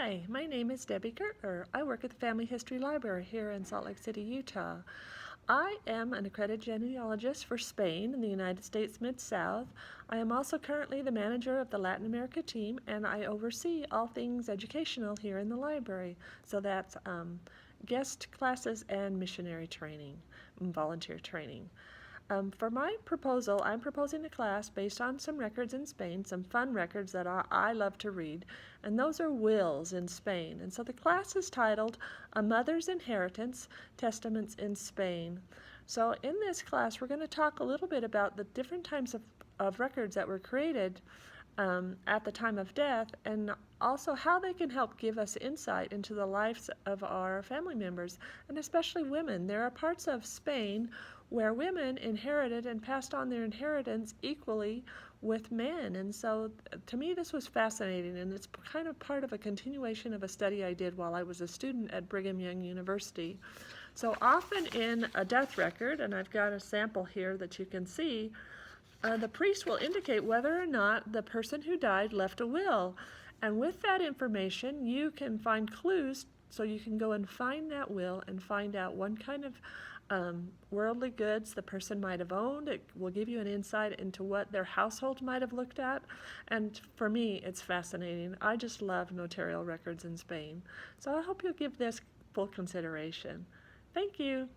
Hi, my name is Debbie Gertler. I work at the Family History Library here in Salt Lake City, Utah. I am an accredited genealogist for Spain in the United States Mid-South. I am also currently the manager of the Latin America team, and I oversee all things educational here in the library. So that's guest classes and missionary training, volunteer training. For my proposal, I'm proposing a class based on some records in Spain, some fun records that I love to read, and those are wills in Spain. And so the class is titled A Mother's Inheritance, Testaments in Spain. So in this class, we're going to talk a little bit about the different types of records that were created at the time of death, and also how they can help give us insight into the lives of our family members, and especially women. There are parts of Spain where women inherited and passed on their inheritance equally with men. And so to me this was fascinating, and it's kind of part of a continuation of a study I did while I was a student at Brigham Young University. So often in a death record, and I've got a sample here that you can see, the priest will indicate whether or not the person who died left a will. And with that information, you can find clues, so you can go and find that will and find out what kind of worldly goods the person might have owned. It will give you an insight into what their household might have looked at. And for me, it's fascinating. I just love notarial records in Spain. So I hope you'll give this full consideration. Thank you.